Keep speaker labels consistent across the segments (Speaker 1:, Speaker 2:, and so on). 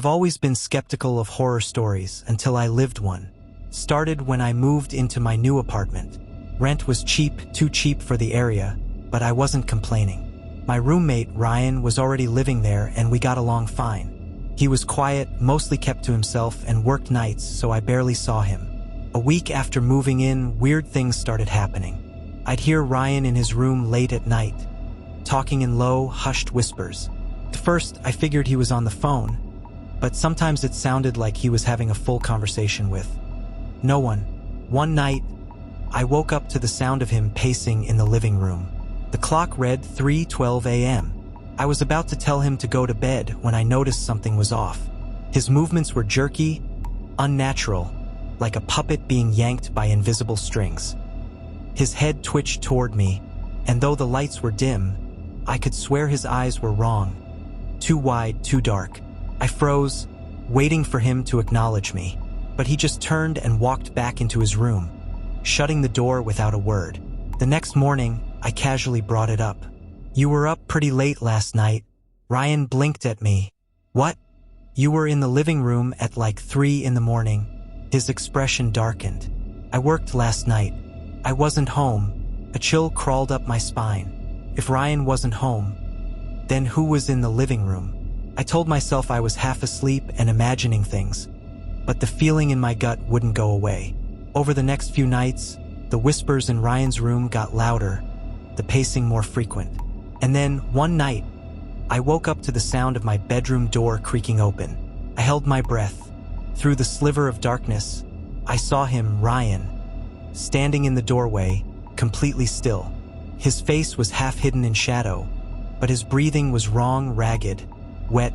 Speaker 1: always been skeptical of horror stories until I lived one. Started when I moved into my new apartment. Rent was cheap, too cheap for the area, but I wasn't complaining. My roommate, Ryan, was already living there and we got along fine. He was quiet, mostly kept to himself, and worked nights, so I barely saw him. A week after moving in, weird things started happening. I'd hear Ryan in his room late at night, talking in low, hushed whispers. At first, I figured he was on the phone, but sometimes it sounded like he was having a full conversation with no one. One night, I woke up to the sound of him pacing in the living room. The clock read 3:12 a.m. I was about to tell him to go to bed when I noticed something was off. His movements were jerky, unnatural, like a puppet being yanked by invisible strings. His head twitched toward me, and though the lights were dim, I could swear his eyes were wrong. Too wide, too dark. I froze, waiting for him to acknowledge me, but he just turned and walked back into his room, shutting the door without a word. The next morning, I casually brought it up. "You were up pretty late last night." Ryan blinked at me. "What? You were in the living room at like 3 in the morning." His expression darkened. "I worked last night. I wasn't home." A chill crawled up my spine. If Ryan wasn't home, then who was in the living room? I told myself I was half asleep and imagining things, but the feeling in my gut wouldn't go away. Over the next few nights, the whispers in Ryan's room got louder, the pacing more frequent. And then, one night, I woke up to the sound of my bedroom door creaking open. I held my breath. Through the sliver of darkness, I saw him, Ryan, standing in the doorway, completely still. His face was half hidden in shadow, but his breathing was wrong, ragged, wet,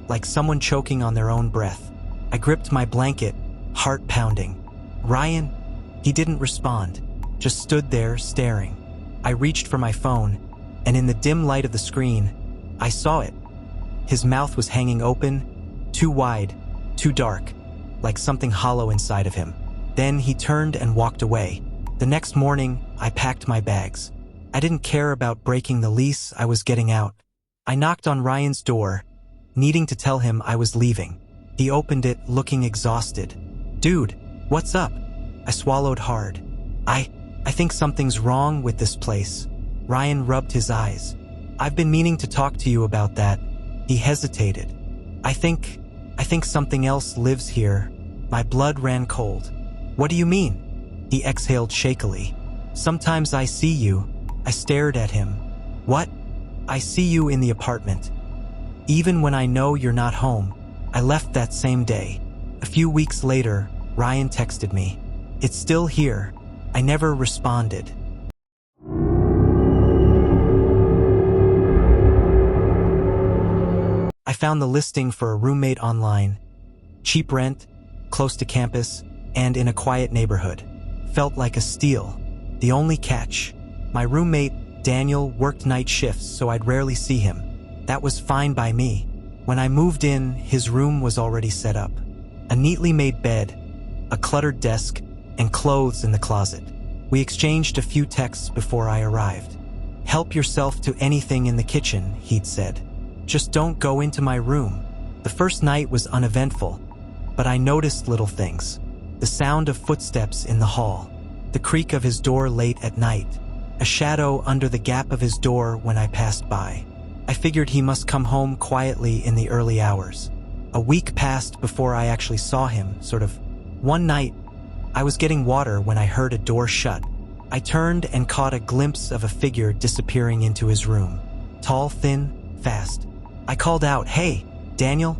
Speaker 1: like someone choking on their own breath. I gripped my blanket, heart pounding. "Ryan?" He didn't respond, just stood there, staring. I reached for my phone, and in the dim light of the screen, I saw it. His mouth was hanging open, too wide, too dark, like something hollow inside of him. Then he turned and walked away. The next morning, I packed my bags. I didn't care about breaking the lease, I was getting out. I knocked on Ryan's door, needing to tell him I was leaving. He opened it, looking exhausted. "Dude, what's up?" I swallowed hard. I think something's wrong with this place." Ryan rubbed his eyes. "I've been meaning to talk to you about that." He hesitated. I think something else lives here." My blood ran cold. "What do you mean?" He exhaled shakily. "Sometimes I see you." I stared at him. "What?" "I see you in the apartment. Even when I know you're not home." I left that same day. A few weeks later, Ryan texted me. "It's still here." I never responded. I found the listing for a roommate online. Cheap rent, close to campus, and in a quiet neighborhood. Felt like a steal. The only catch: my roommate, Daniel, worked night shifts, so I'd rarely see him. That was fine by me. When I moved in, his room was already set up. A neatly made bed, a cluttered desk, and clothes in the closet. We exchanged a few texts before I arrived. "Help yourself to anything in the kitchen," he'd said. "Just don't go into my room." The first night was uneventful, but I noticed little things. The sound of footsteps in the hall, the creak of his door late at night, a shadow under the gap of his door when I passed by. I figured he must come home quietly in the early hours. A week passed before I actually saw him, sort of. One night, I was getting water when I heard a door shut. I turned and caught a glimpse of a figure disappearing into his room. Tall, thin, fast. I called out, "Hey, Daniel?"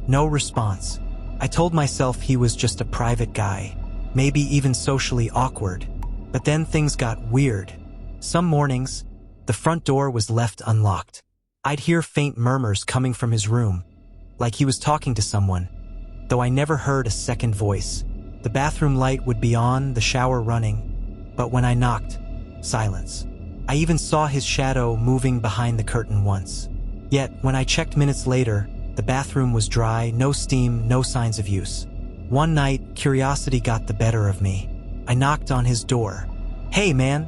Speaker 1: No response. I told myself he was just a private guy, maybe even socially awkward. But then things got weird. Some mornings, the front door was left unlocked. I'd hear faint murmurs coming from his room, like he was talking to someone, though I never heard a second voice. The bathroom light would be on, the shower running, but when I knocked, silence. I even saw his shadow moving behind the curtain once. Yet, when I checked minutes later, the bathroom was dry, no steam, no signs of use. One night, curiosity got the better of me. I knocked on his door. "Hey, man.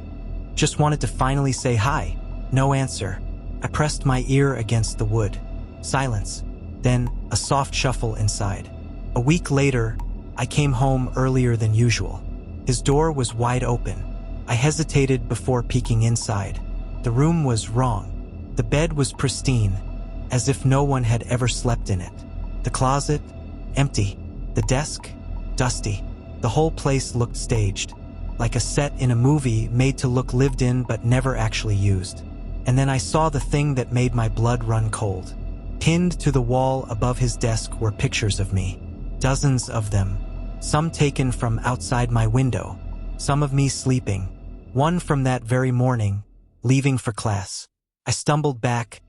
Speaker 1: Just wanted to finally say hi." No answer. I pressed my ear against the wood. Silence. Then, a soft shuffle inside. A week later, I came home earlier than usual. His door was wide open. I hesitated before peeking inside. The room was wrong. The bed was pristine, as if no one had ever slept in it. The closet, empty. The desk, dusty. The whole place looked staged, like a set in a movie made to look lived in but never actually used. And then I saw the thing that made my blood run cold. Pinned to the wall above his desk were pictures of me. Dozens of them. Some taken from outside my window. Some of me sleeping. One from that very morning, leaving for class. I stumbled back,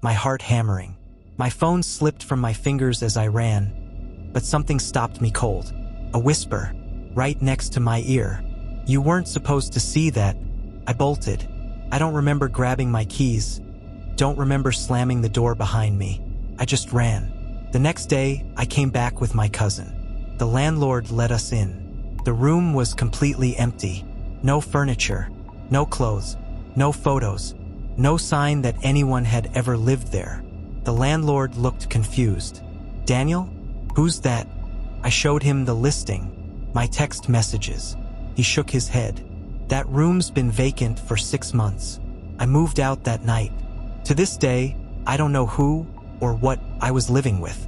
Speaker 1: my heart hammering. My phone slipped from my fingers as I ran, but something stopped me cold. A whisper, right next to my ear. "You weren't supposed to see that." I bolted. I don't remember grabbing my keys. Don't remember slamming the door behind me. I just ran. The next day, I came back with my cousin. The landlord let us in. The room was completely empty. No furniture, no clothes, no photos, no sign that anyone had ever lived there. The landlord looked confused. "Daniel? Who's that?" I showed him the listing, my text messages. He shook his head. "That room's been vacant for 6 months. I moved out that night. To this day, I don't know who or what I was living with."